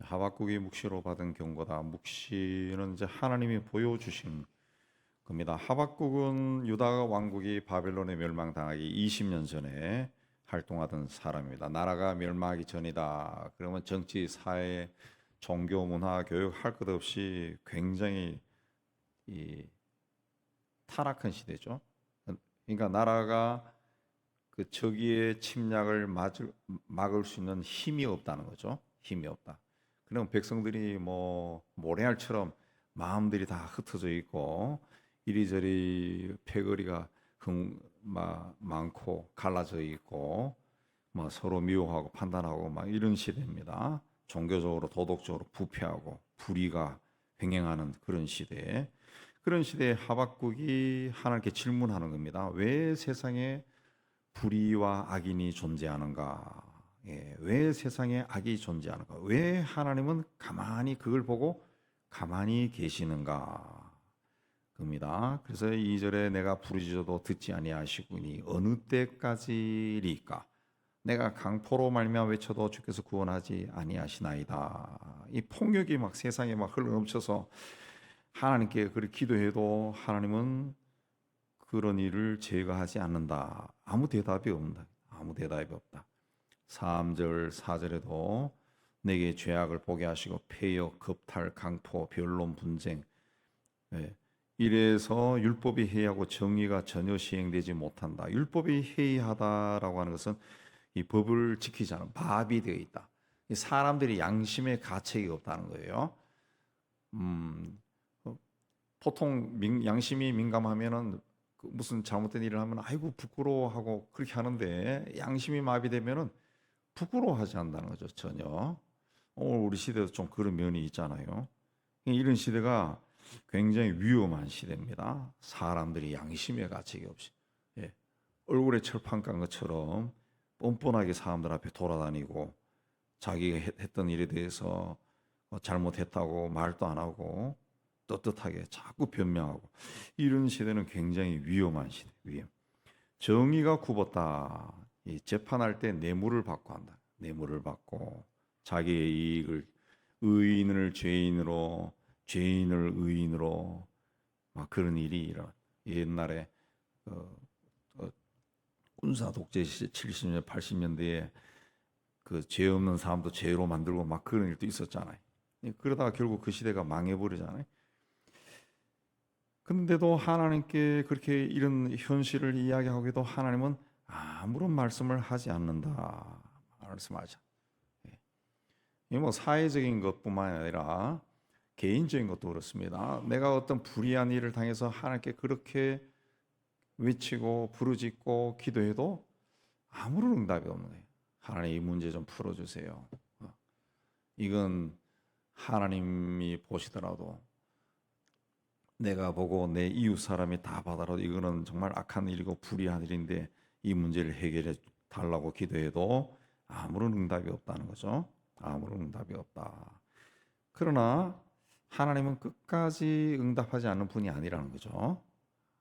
하박국이 묵시로 받은 경고다. 묵시는 이제 하나님이 보여주신 겁니다. 하박국은 유다 왕국이 바벨론에 멸망당하기 20년 전에 활동하던 사람입니다. 나라가 멸망하기 전이다. 그러면 정치, 사회, 종교, 문화, 교육 할 것 없이 굉장히 이 타락한 시대죠. 그러니까 나라가 그 적의 침략을 막을 수 있는 힘이 없다는 거죠. 힘이 없다. 그럼 백성들이 뭐 모래알처럼 마음들이 다 흩어져 있고 이리저리 패거리가 많고 갈라져 있고 뭐 서로 미워하고 판단하고 막 이런 시대입니다. 종교적으로 도덕적으로 부패하고 불의가 횡행하는 그런 시대에 그런 시대에 하박국이 하나님께 질문하는 겁니다. 왜 세상에 불의와 악인이 존재하는가? 예, 왜 세상에 악이 존재하는가? 왜 하나님은 가만히 그걸 보고 가만히 계시는가? 겁니다. 그래서 2절에 내가 부르짖어도 듣지 아니하시구니 어느 때까지리까? 내가 강포로 말미암아 외쳐도 주께서 구원하지 아니하시나이다. 이 폭력이 막 세상에 막 흘러넘쳐서 하나님께 그렇게 기도해도 하나님은 그런 일을 제거하지 않는다. 아무 대답이 없다. 아무 대답이 없다. 3절, 4절에도 내게 죄악을 보게 하시고 폐역, 겁탈, 강포, 변론, 분쟁. 예. 이래서 율법이 해이하고 정의가 전혀 시행되지 못한다. 율법이 해이하다라고 하는 것은 이 법을 지키지 않은 마비되어 있다. 사람들이 양심의 가책이 없다는 거예요. 보통 양심이 민감하면은 무슨 잘못된 일을 하면 아이고 부끄러워하고 그렇게 하는데 양심이 마비되면은 부끄러워하지 않는다는 거죠. 전혀. 오늘 우리 시대도 좀 그런 면이 있잖아요. 이런 시대가 굉장히 위험한 시대입니다. 사람들이 양심의 가책이 없이 예. 얼굴에 철판 깐 것처럼 뻔뻔하게 사람들 앞에 돌아다니고 자기가 했던 일에 대해서 잘못했다고 말도 안 하고 떳떳하게 자꾸 변명하고 이런 시대는 굉장히 위험한 시대. 위험. 정의가 굽었다. 이 재판할 때 뇌물을 받고 한다. 뇌물을 받고 자기의 이익을 의인을 죄인으로 죄인을 의인으로 막 그런 일이 일어나. 옛날에 어, 어, 군사 독재 시대 70년 80년대에 그 죄 없는 사람도 죄로 만들고 막 그런 일도 있었잖아요. 그러다가 결국 그 시대가 망해버리잖아요. 근데도 하나님께 그렇게 이런 현실을 이야기하기도 하나님은 아무런 말씀을 하지 않는다. 말씀하자. 이 뭐 사회적인 것뿐만 아니라 개인적인 것도 그렇습니다. 내가 어떤 불의한 일을 당해서 하나님께 그렇게 외치고 부르짖고 기도해도 아무런 응답이 없는 거예요. 하나님 이 문제 좀 풀어주세요. 이건 하나님이 보시더라도 내가 보고 내 이웃 사람이 다 받아도 이거는 정말 악한 일이고 불의한 일인데 이 문제를 해결해 달라고 기도해도 아무런 응답이 없다는 거죠. 아무런 응답이 없다. 그러나 하나님은 끝까지 응답하지 않는 분이 아니라는 거죠.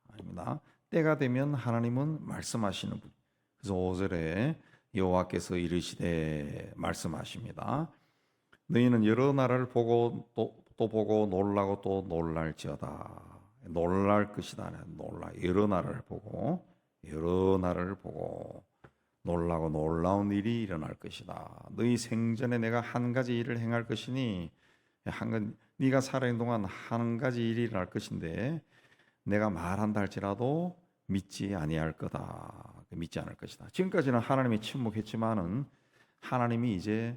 아닙니다. 때가 되면 하나님은 말씀하시는 분. 그래서 5절에 여호와께서 이르시되 말씀하십니다. 너희는 여러 나라를 보고 또 보고 놀라고 또 놀랄지어다. 놀랄 것이다. 여러 나라를 보고 여러 나라를 보고 놀라고 놀라운 일이 일어날 것이다. 너희 생전에 내가 한 가지 일을 행할 것이니 네가 살아있는 동안 한 가지 일이 일어날 것인데 내가 말한다 할지라도 믿지 아니할 거다. 믿지 않을 것이다. 지금까지는 하나님이 침묵했지만은 하나님이 이제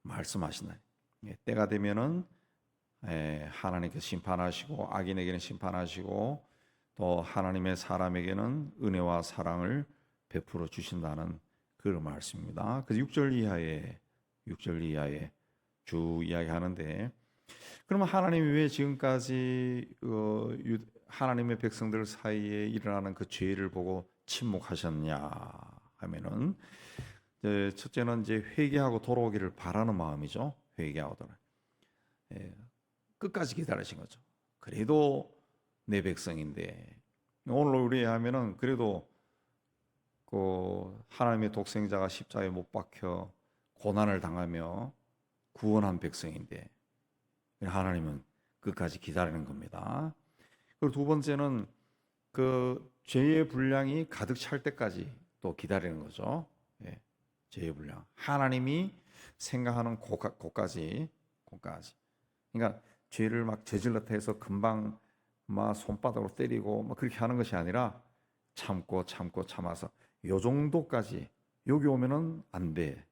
말씀하신다. 때가 되면은 하나님께서 심판하시고 악인에게는 심판하시고 또 하나님의 사람에게는 은혜와 사랑을 베풀어 주신다는 그런 말씀입니다. 그래서 6절 이하에 쭉 이야기하는데 그러면 하나님이 왜 지금까지 하나님의 백성들 사이에 일어나는 그 죄를 보고 침묵하셨냐 하면은 첫째는 이제 회개하고 돌아오기를 바라는 마음이죠. 회개하고 돌아. 끝까지 기다리신 거죠. 그래도 내 백성인데 오늘 우리 하면은 그래도 그 하나님의 독생자가 십자가에 못 박혀 고난을 당하며 구원한 백성인데 하나님은 끝까지 기다리는 겁니다. 그리고 두 번째는 그 죄의 분량이 가득 찰 때까지 또 기다리는 거죠. 예, 죄의 분량. 하나님이 생각하는 곳까지. 그러니까 죄를 막 저질렀다 해서 금방 막 손바닥으로 때리고 막 그렇게 하는 것이 아니라 참고 참아서 요 정도까지, 여기 오면은 안 돼.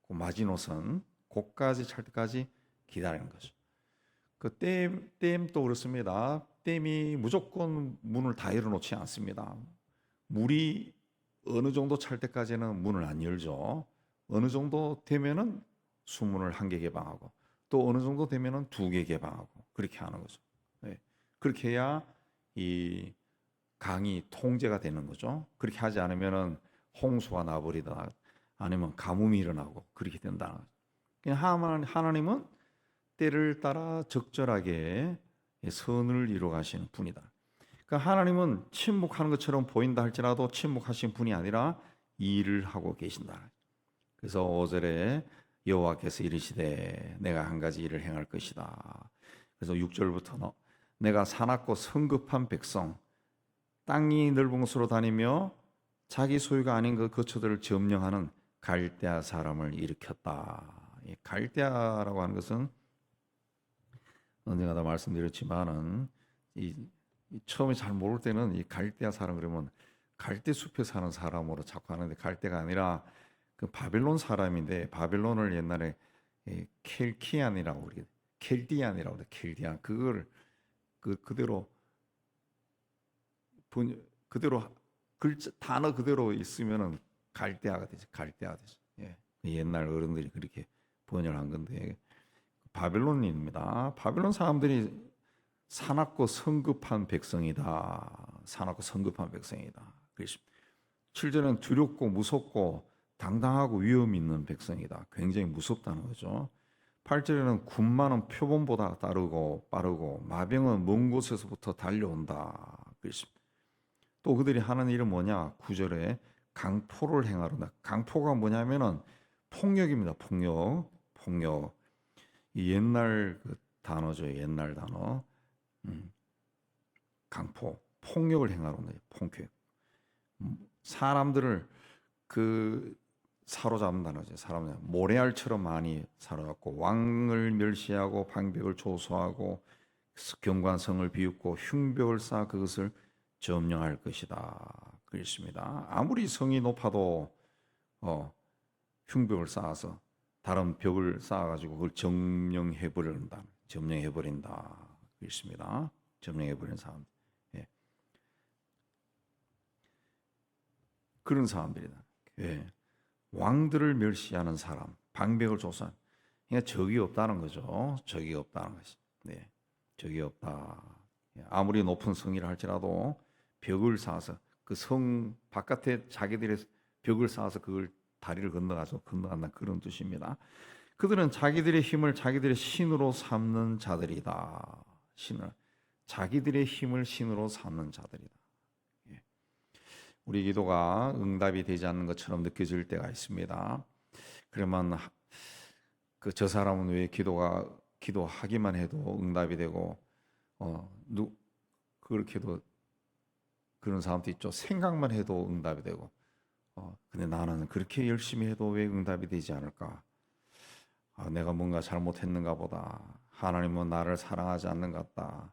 그 마지노선 고까지 찰 때까지 기다리는 거죠. 그 댐도 그렇습니다. 댐이 무조건 문을 다 열어놓지 않습니다. 물이 어느 정도 찰 때까지는 문을 안 열죠. 어느 정도 되면은 수문을 한 개 개방하고 또 어느 정도 되면은 두 개 개방하고 그렇게 하는 거죠. 네. 그렇게 해야 이 강이 통제가 되는 거죠. 그렇게 하지 않으면은 홍수가 나버리다 아니면 가뭄이 일어나고 그렇게 된다. 그냥 하나님은 때를 따라 적절하게 선을 이루어 가시는 분이다. 그러니까 하나님은 침묵하는 것처럼 보인다 할지라도 침묵하신 분이 아니라 일을 하고 계신다. 그래서 5절에 여호와께서 이르시되 내가 한 가지 일을 행할 것이다. 그래서 6절부터 내가 사납고 성급한 백성, 땅이 넓은 곳으로 다니며 자기 소유가 아닌 그 거처들을 점령하는 갈대아 사람을 일으켰다. 갈대아라고 하는 것은 언젠가 다 말씀드렸지만은 처음에 잘 모를 때는 이 갈대아 사람 그러면 갈대 숲에 사는 사람으로 자꾸 하는데 갈대가 아니라 그 바벨론 사람인데 바벨론을 옛날에 켈키안이라고 우리 켈디안이라고 그래. 켈디안 그걸 그대로 글자 단어 그대로 있으면은 갈대아가 되죠. 갈대아 되죠. 예. 옛날 어른들이 그렇게 번역한 건데 바벨론입니다. 바벨론 사람들이 사납고 성급한 백성이다. 사납고 성급한 백성이다. 그래서 7절은 두렵고 무섭고 당당하고 위험 있는 백성이다. 굉장히 무섭다는 거죠. 8절에는 군마는 표범보다 빠르고 마병은 먼 곳에서부터 달려온다. 그래서 또 그들이 하는 일은 뭐냐? 9절에 강포를 행하로다. 강포가 뭐냐면은 폭력입니다. 폭력. 이 옛날 그 단어죠. 옛날 단어. 강포. 폭력을 행하로다. 폭력. 사람들을 사로잡는다는 거죠. 사람들 모래알처럼 많이 사로잡고 왕을 멸시하고 방백을 조소하고 경관성을 비웃고 흉벽을 쌓아 그것을 점령할 것이다. 그렇습니다. 아무리 성이 높아도 흉벽을 쌓아서 다른 벽을 쌓아가지고 그걸 점령해 버린다. 그렇습니다. 점령해 버리는 사람. 예. 그런 사람들이다. 예. 왕들을 멸시하는 사람, 방백을 조사한. 그러니까 적이 없다는 거죠. 적이 없다는 것이. 네. 적이 없다. 아무리 높은 성이라 할지라도 벽을 쌓아서 그 성 바깥에 자기들의 벽을 쌓아서 그걸 다리를 건너간다 그런 뜻입니다. 그들은 자기들의 힘을 자기들의 신으로 삼는 자들이다. 자기들의 힘을 신으로 삼는 자들이다. 우리 기도가 응답이 되지 않는 것처럼 느껴질 때가 있습니다. 그러면 저 사람은 왜 기도하기만 해도 응답이 되고 그렇게도 그런 사람도 있죠. 생각만 해도 응답이 되고 근데 나는 그렇게 열심히 해도 왜 응답이 되지 않을까? 내가 뭔가 잘못했는가 보다. 하나님은 나를 사랑하지 않는 것 같다.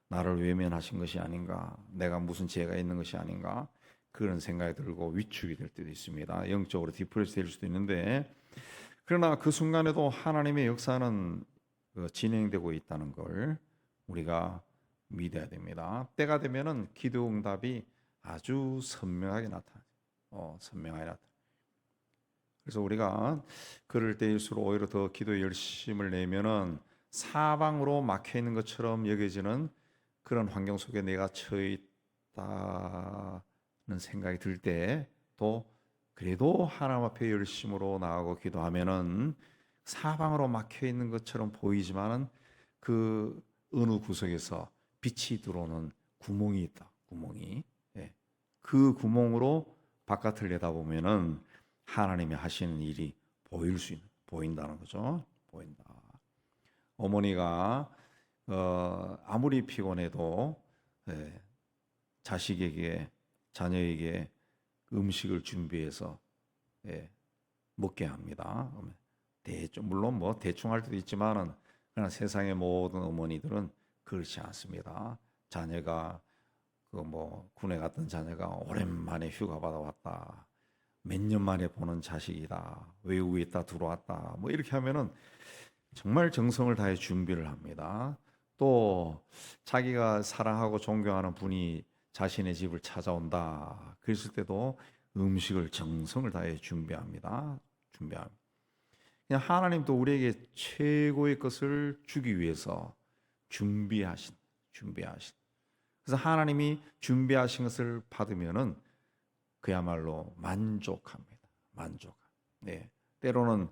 나를 외면하신 것이 아닌가? 내가 무슨 죄가 있는 것이 아닌가? 그런 생각이 들고 위축이 될 때도 있습니다. 영적으로 디프레스 될 수도 있는데 그러나 그 순간에도 하나님의 역사는 진행되고 있다는 걸 우리가 믿어야 됩니다. 때가 되면은 기도 응답이 아주 선명하게 나타나요. 선명하게 나타나요. 그래서 우리가 그럴 때일수록 오히려 더 기도에 열심을 내면은 사방으로 막혀 있는 것처럼 여겨지는 그런 환경 속에 내가 처해 있다는 생각이 들 때 또 그래도 하나님 앞에 열심으로 나아가고 기도하면은 사방으로 막혀 있는 것처럼 보이지만은 그 어느 구석에서 빛이 들어오는 구멍이 있다. 구멍이. 예. 그 구멍으로 바깥을 내다보면은 하나님이 하시는 일이 보인다는 거죠. 보인다. 어머니가 아무리 피곤해도 자식에게 자녀에게 음식을 준비해서 먹게 합니다. 물론 뭐 대충 할 때도 있지만은 그러나 세상의 모든 어머니들은 그렇지 않습니다. 자녀가 군에 갔던 자녀가 오랜만에 휴가 받아왔다. 몇 년 만에 보는 자식이다. 외국에 있다 들어왔다. 뭐 이렇게 하면은 정말 정성을 다해 준비를 합니다. 또 자기가 사랑하고 존경하는 분이 자신의 집을 찾아온다. 그랬을 때도 음식을 정성을 다해 준비합니다. 그냥 하나님도 우리에게 최고의 것을 주기 위해서 준비하신. 그래서 하나님이 준비하신 것을 받으면은 그야말로 만족합니다. 네. 때로는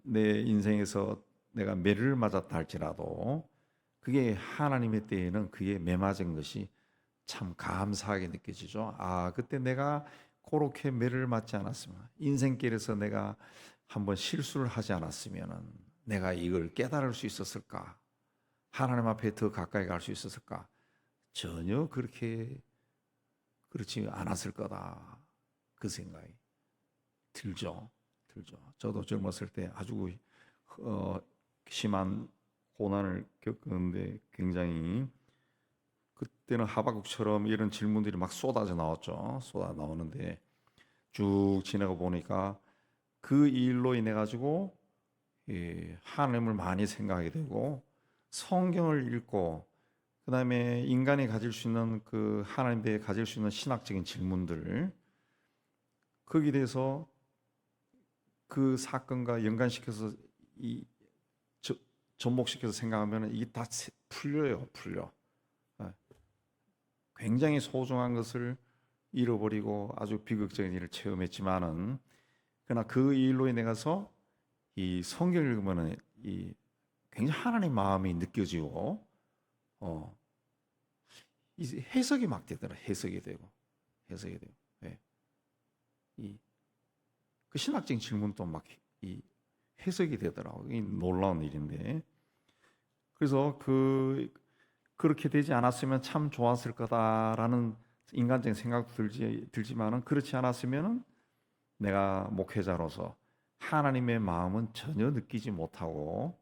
내 인생에서 내가 매를 맞았다 할지라도 그게 하나님의 때에는 그게 매 맞은 것이 참 감사하게 느껴지죠. 그때 내가 그렇게 매를 맞지 않았으면, 인생길에서 내가 한번 실수를 하지 않았으면은 내가 이걸 깨달을 수 있었을까? 하나님 앞에 더 가까이 갈 수 있었을까? 전혀 그렇지 않았을 거다. 그 생각이 들죠. 저도 젊었을 때 아주 심한 고난을 겪었는데 굉장히 그때는 하박국처럼 이런 질문들이 막 쏟아져 나오는데 쭉 지나가 보니까 그 일로 인해 가지고 하나님을 많이 생각하게 되고 성경을 읽고 그다음에 인간이 가질 수 있는 그 하나님에 대해 가질 수 있는 신학적인 질문들 거기에 대해서 그 사건과 연관시켜서 접목시켜서 생각하면 이게 다 풀려. 굉장히 소중한 것을 잃어버리고 아주 비극적인 일을 체험했지만은 그러나 그 일로 인해 가서 이 성경을 읽으면은 이 굉장히 하나님의 마음이 느껴지고 이 해석이 막 되더라. 해석이 되고. 예. 그 신학적인 질문도 막 이 해석이 되더라고요. 이 놀라운 일인데. 그래서 그렇게 되지 않았으면 참 좋았을 거다라는 인간적인 생각도 들지만은 그렇지 않았으면은 내가 목회자로서 하나님의 마음은 전혀 느끼지 못하고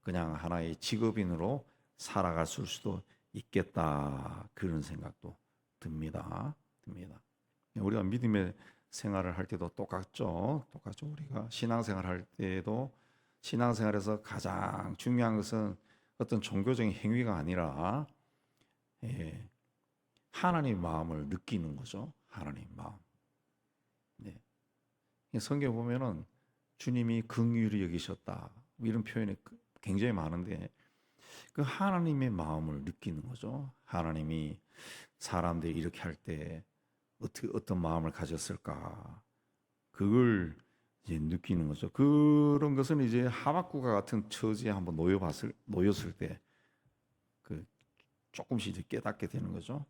그냥 하나의 직업인으로 살아갈 수도 있겠다 그런 생각도 듭니다. 우리가 믿음의 생활을 할 때도 똑같죠. 우리가 신앙생활 할 때도 신앙생활에서 가장 중요한 것은 어떤 종교적인 행위가 아니라 하나님의 마음을 느끼는 거죠. 하나님의 마음. 네. 성경 보면은 주님이 긍휼히 여기셨다 이런 표현이 굉장히 많은데 그 하나님의 마음을 느끼는 거죠. 하나님이 사람들이 이렇게 할 때 어떤 마음을 가졌을까 그걸 이제 느끼는 거죠. 그런 것은 이제 하박국과 같은 처지에 한번 놓였을 때 조금씩 이제 깨닫게 되는 거죠.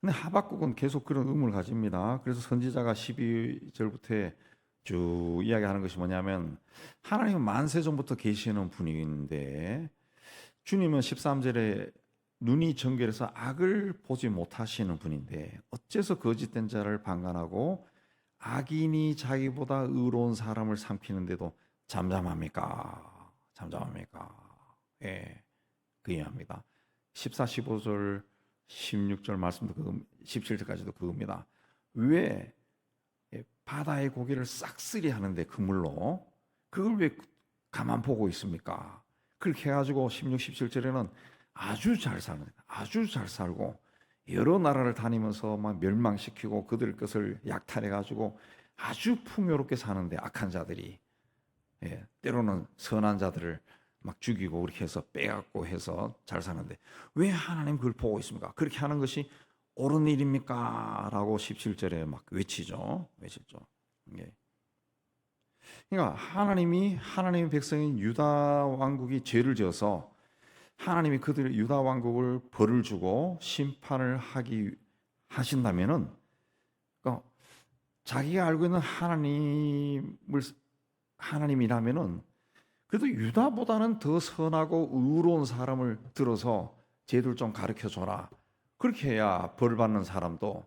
근데 하박국은 계속 그런 의문을 가집니다. 그래서 선지자가 12절부터 쭉 이야기하는 것이 뭐냐면 하나님은 만세 전부터 계시는 분인데 주님은 13절에 눈이 정결해서 악을 보지 못하시는 분인데 어째서 거짓된 자를 방관하고 악인이 자기보다 의로운 사람을 삼키는데도 잠잠합니까? 예, 그이합니다. 14, 15절, 16절 말씀도 17절까지도 그겁니다. 왜 바다의 고기를 싹쓸이 하는데 그물로 그걸 왜 가만 보고 있습니까? 그렇게 해가지고 16, 17절에는 아주 잘 살고 여러 나라를 다니면서 막 멸망시키고 그들 것을 약탈해가지고 아주 풍요롭게 사는데 악한 자들이 때로는 선한 자들을 막 죽이고 그렇게 해서 빼앗고 해서 잘 사는데 왜 하나님 그걸 보고 있습니까? 그렇게 하는 것이 옳은 일입니까? 라고 17절에 막 외치죠. 그러니까 하나님의 백성인 유다 왕국이 죄를 지어서 하나님이 그들 유다 왕국을 벌을 주고 심판을 하신다면은 그러니까 자기가 알고 있는 하나님이라면은 그래도 유다보다는 더 선하고 의로운 사람을 들어서 쟤들 좀 가르쳐 줘라. 그렇게 해야 벌 받는 사람도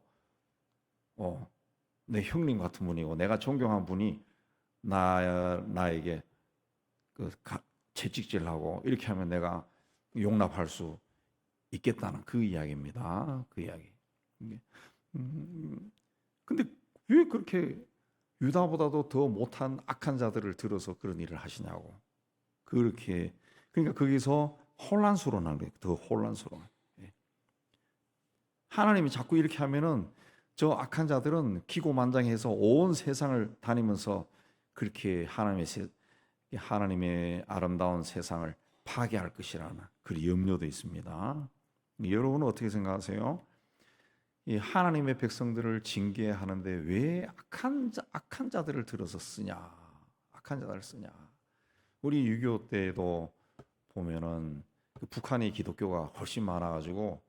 내 형님 같은 분이고 내가 존경한 분이 나에게 채찍질하고 이렇게 하면 내가 용납할 수 있겠다는 그 이야기입니다. 그 이야기. 근데 왜 그렇게 유다보다도 더 못한 악한 자들을 들어서 그런 일을 하시냐고. 그렇게 그러니까 거기서 혼란스러운 거예요. 더 혼란스러운. 하나님이 자꾸 이렇게 하면은 저 악한 자들은 기고만장해서 온 세상을 다니면서 그렇게 하나님의 아름다운 세상을 파괴할 것이라는 그 염려도 있습니다. 여러분은 어떻게 생각하세요? 이 하나님의 백성들을 징계하는데 왜 악한 자들을 들어서 쓰냐? 악한 자들을 쓰냐? 우리 6.25 때도 보면은 그 북한의 기독교가 훨씬 많아가지고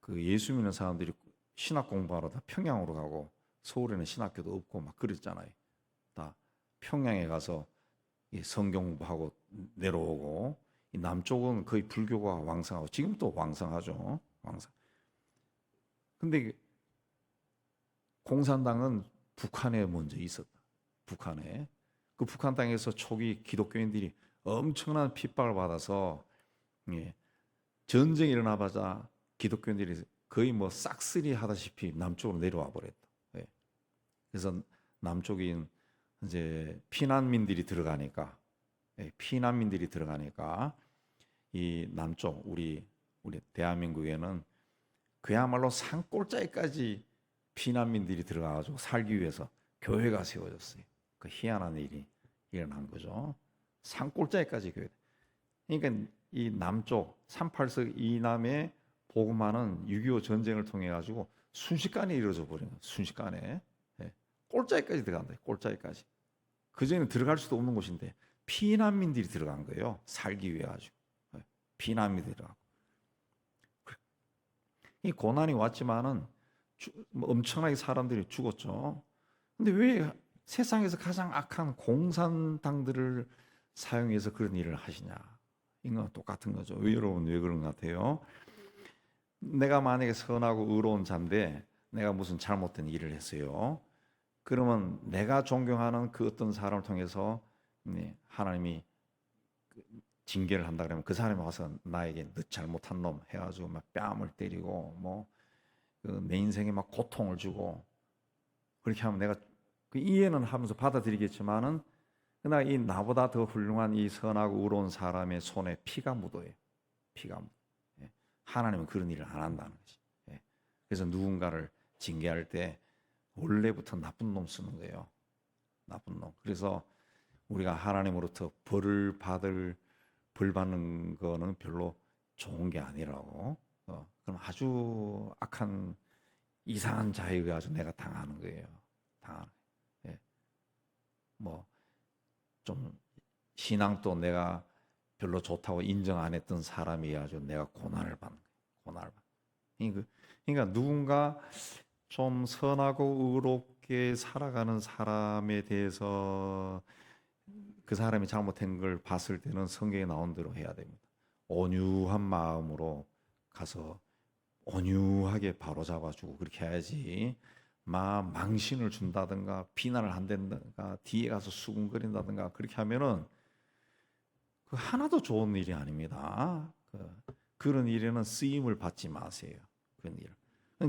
그 예수 믿는 사람들이 신학 공부하러 다 평양으로 가고 서울에는 신학교도 없고 막 그랬잖아요. 다 평양에 가서 성경 공부하고 내려오고 이 남쪽은 거의 불교가 왕성하고 지금도 왕성하죠. 왕성. 근데 공산당은 북한에 먼저 있었다. 북한에. 그 북한 땅에서 초기 기독교인들이 엄청난 핍박을 받아서 전쟁이 일어나자마자 기독교인들이 거의 뭐 싹쓸이 하다시피 남쪽으로 내려와 버렸다. 그래서 남쪽인 이제 피난민들이 들어가니까 이 남쪽 우리 대한민국에는 그야말로 산골짜기까지 피난민들이 들어가가지고 살기 위해서 교회가 세워졌어요. 그 희한한 일이 일어난 거죠. 산골짜기까지 교회. 그러니까 이 남쪽 38석 이남의 복음화는 6.25 전쟁을 통해 가지고 순식간에 이루어져 버린 거예요. 순식간에 꼴짜기까지 들어간다. 꼴짜기까지. 그 전에는 들어갈 수도 없는 곳인데 피난민들이 들어간 거예요. 살기 위해 가지고 피난민들이 들어가고. 이 고난이 왔지만은 엄청나게 사람들이 죽었죠. 근데 왜 세상에서 가장 악한 공산당들을 사용해서 그런 일을 하시냐? 이건 똑같은 거죠. 여러분 왜 그런 것 같아요? 내가 만약에 선하고 의로운 자인데 내가 무슨 잘못된 일을 했어요. 그러면 내가 존경하는 그 어떤 사람을 통해서 하나님이 징계를 한다 그러면 그 사람이 와서 나에게 너 잘못한 놈 해가지고 막 뺨을 때리고 뭐 내 인생에 막 고통을 주고 그렇게 하면 내가 그 이해는 하면서 받아들이겠지만은 그러나 이 나보다 더 훌륭한 이 선하고 의로운 사람의 손에 피가 묻어요. 피가 묻어. 하나님은 그런 일을 안 한다는 거지. 그래서 누군가를 징계할 때 원래부터 나쁜 놈 쓰는 거예요. 나쁜 놈. 그래서 우리가 하나님으로부터 벌을 받는 거는 별로 좋은 게 아니라고. 그럼 아주 악한 이상한 자에 의해서 내가 당하는 거예요. 당하는. 뭐좀 신앙도 내가 별로 좋다고 인정 안 했던 사람이 의해서 내가 고난을 받는 거예요. 고난을 받는. 그러니까 누군가 좀 선하고 의롭게 살아가는 사람에 대해서 그 사람이 잘못한 걸 봤을 때는 성경에 나온 대로 해야 됩니다. 온유한 마음으로 가서 온유하게 바로잡아주고 그렇게 해야지 망신을 준다든가 비난을 한다든가 뒤에 가서 수군거린다든가 그렇게 하면은 그 하나도 좋은 일이 아닙니다. 그런 일에는 쓰임을 받지 마세요. 그런 일.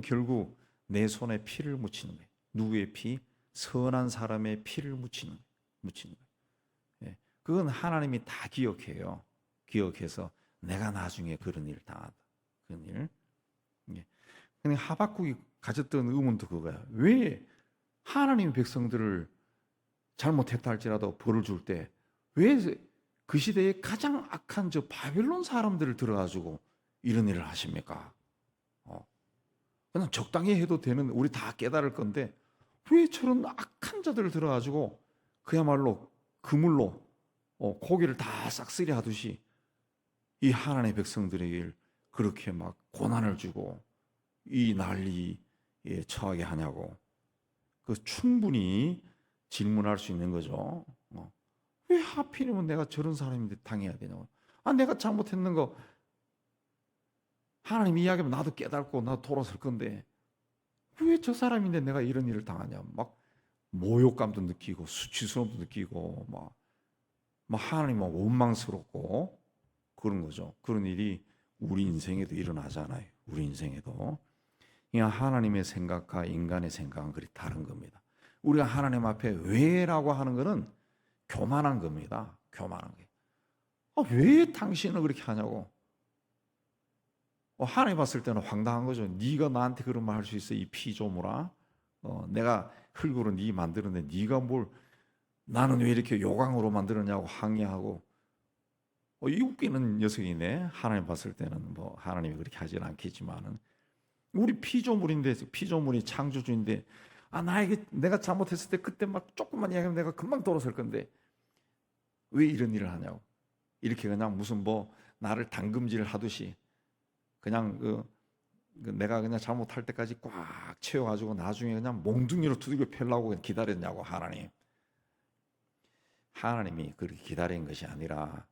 결국 내 손에 피를 묻히는 거예요. 누구의 피? 선한 사람의 피를 묻히는 거예요. 그건 하나님이 다 기억해요. 기억해서 내가 나중에 그런 일을 당한다. 그런 일. 근데 하박국이 가졌던 의문도 그거야. 왜 하나님의 백성들을 잘못했다 할지라도 벌을 줄 때 왜 그 시대에 가장 악한 저 바벨론 사람들을 들어가지고 이런 일을 하십니까? 그냥 적당히 해도 되는 우리 다 깨달을 건데 왜 저런 악한 자들을 들어가지고 그야말로 그물로 고기를 다 싹쓸이 하듯이 이 하나님의 백성들에게 그렇게 막 고난을 주고 이 난리에 처하게 하냐고. 그 충분히 질문할 수 있는 거죠. 왜 하필이면 내가 저런 사람인데 당해야 되냐고. 내가 잘못했는 거 하나님 이야기하면 나도 깨닫고 나도 돌아설 건데 왜 저 사람인데 내가 이런 일을 당하냐. 막 모욕감도 느끼고 수치스러움도 느끼고 막 하나님 막 원망스럽고 그런 거죠. 그런 일이 우리 인생에도 일어나잖아요. 우리 인생에도. 그냥 하나님의 생각과 인간의 생각은 그리 다른 겁니다. 우리가 하나님 앞에 왜라고 하는 것은 교만한 겁니다. 교만한 거예요. 왜 당신은 그렇게 하냐고. 하나님 봤을 때는 황당한 거죠. 네가 나한테 그런 말 할 수 있어, 이 피조물아. 내가 흙으로 네 만들었는데 네가 뭘 나는 왜 이렇게 요강으로 만들었냐고 항의하고. 이 웃기는 녀석이네. 하나님 봤을 때는 뭐 하나님이 그렇게 하지는 않겠지만은 우리 피조물인데, 피조물이 창조주인데 나에게 내가 잘못했을 때 그때 막 조금만 이야기하면 내가 금방 돌아설 건데 왜 이런 일을 하냐고. 이렇게 그냥 무슨 뭐 나를 당금질 하듯이 그냥 내가 그냥 잘못할 때까지 꽉 채워가지고 나중에 그냥 몽둥이로 두들겨 패려고 기다렸냐고. 하나님이 그렇게 기다린 것이 아니라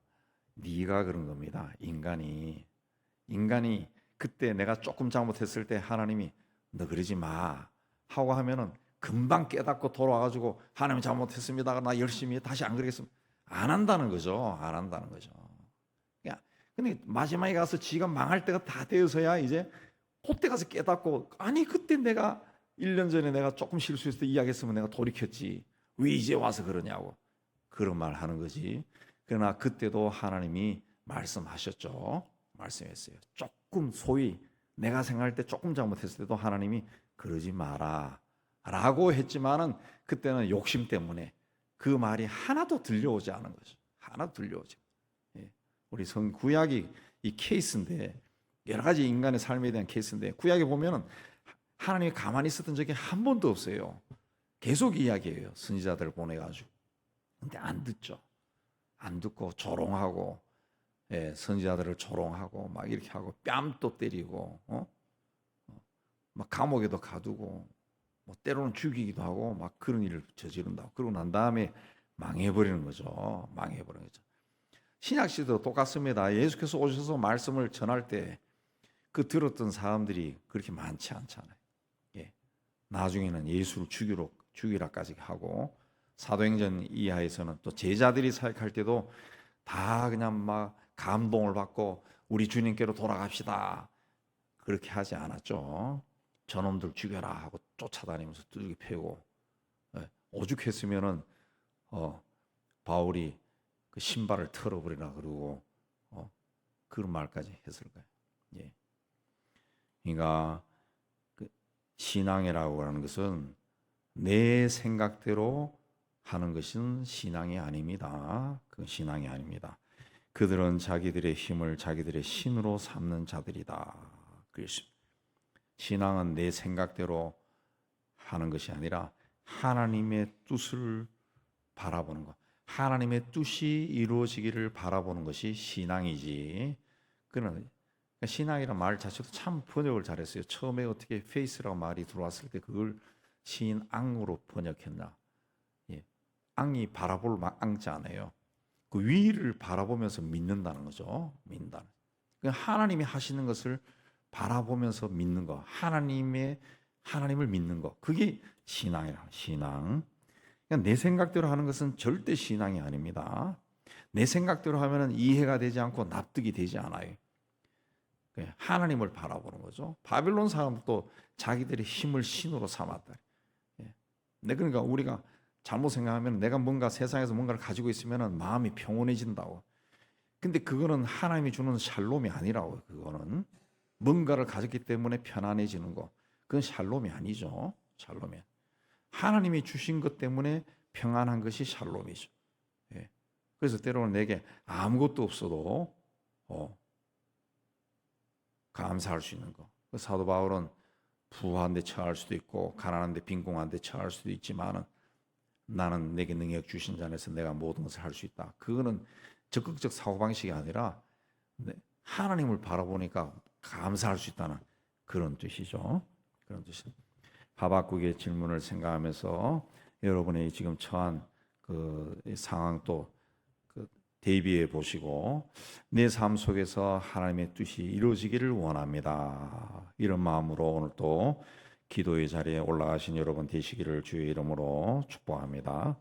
네가 그런 겁니다. 인간이 그때 내가 조금 잘못했을 때 하나님이 너 그러지 마 하고 하면은 금방 깨닫고 돌아와가지고 하나님 잘못했습니다. 나 열심히 다시 안 그러겠습니다. 안 한다는 거죠. 안 한다는 거죠. 근데 마지막에 가서 지가 망할 때가 다 되어서야 이제 그때 가서 깨닫고 그때 내가 1년 전에 내가 조금 실수했을 때 이야기했으면 내가 돌이켰지. 왜 이제 와서 그러냐고. 그런 말 하는 거지. 그러나 그때도 하나님이 말씀하셨죠. 말씀했어요. 조금 소위 내가 생각할 때 조금 잘못했을 때도 하나님이 그러지 마라 라고 했지만은 그때는 욕심 때문에 그 말이 하나도 들려오지 않은 거죠. 하나도 들려오지. 우리 구약이 이 케이스인데 여러 가지 인간의 삶에 대한 케이스인데 구약에 보면은 하나님이 가만히 있었던 적이 한 번도 없어요. 계속 이야기해요. 선지자들을 보내가지고. 근데 안 듣죠. 안 듣고 조롱하고, 선지자들을 조롱하고 막 이렇게 하고 뺨도 때리고, 막 감옥에도 가두고, 뭐 때로는 죽이기도 하고 막 그런 일을 저지른다고. 그러고 난 다음에 망해버리는 거죠. 망해버리는 거죠. 신약 시대도 똑같습니다. 예수께서 오셔서 말씀을 전할 때 그 들었던 사람들이 그렇게 많지 않잖아요. 나중에는 예수를 죽이라까지 하고 사도행전 이하에서는 또 제자들이 사역할 때도 다 그냥 막 감동을 받고 우리 주님께로 돌아갑시다. 그렇게 하지 않았죠. 저놈들 죽여라 하고 쫓아다니면서 두들겨 패고 오죽했으면은 바울이 그 신발을 털어버리라 그러고 그런 말까지 했을 거예요. 그러니까 그 신앙이라고 하는 것은 내 생각대로 하는 것은 신앙이 아닙니다. 그 신앙이 아닙니다. 그들은 자기들의 힘을 자기들의 신으로 삼는 자들이다. 신앙은 내 생각대로 하는 것이 아니라 하나님의 뜻을 바라보는 것. 하나님의 뜻이 이루어지기를 바라보는 것이 신앙이지. 그러나 신앙이라는 말 자체도 참 번역을 잘했어요. 처음에 어떻게 페이스라고 말이 들어왔을 때 그걸 신앙으로 번역했나. 앙이 바라볼 앙자 않아요. 그 위를 바라보면서 믿는다는 거죠. 믿는다는. 하나님이 하시는 것을 바라보면서 믿는 거. 하나님을 믿는 거. 그게 신앙이라. 신앙. 그러니까 내 생각대로 하는 것은 절대 신앙이 아닙니다. 내 생각대로 하면은 이해가 되지 않고 납득이 되지 않아요. 하나님을 바라보는 거죠. 바빌론 사람도 자기들의 힘을 신으로 삼았다. 그러니까 우리가 잘못 생각하면 내가 뭔가 세상에서 뭔가를 가지고 있으면 마음이 평온해진다고. 근데 그거는 하나님이 주는 샬롬이 아니라고. 그거는 뭔가를 가졌기 때문에 편안해지는 거. 그건 샬롬이 아니죠. 샬롬이. 하나님이 주신 것 때문에 평안한 것이 샬롬이죠. 그래서 때로는 내게 아무것도 없어도 감사할 수 있는 거. 사도 바울은 부한 데 처할 수도 있고 가난한 데 빈궁한 데 처할 수도 있지만은 나는 내게 능력 주신 자 안에서 내가 모든 것을 할 수 있다. 그거는 적극적 사고방식이 아니라 하나님을 바라보니까 감사할 수 있다는 그런 뜻이죠. 그런 뜻이. 하박국의 질문을 생각하면서 여러분의 지금 처한 그 상황도 대비해 보시고 내 삶 속에서 하나님의 뜻이 이루어지기를 원합니다. 이런 마음으로 오늘 또 기도의 자리에 올라가신 여러분 되시기를 주의 이름으로 축복합니다.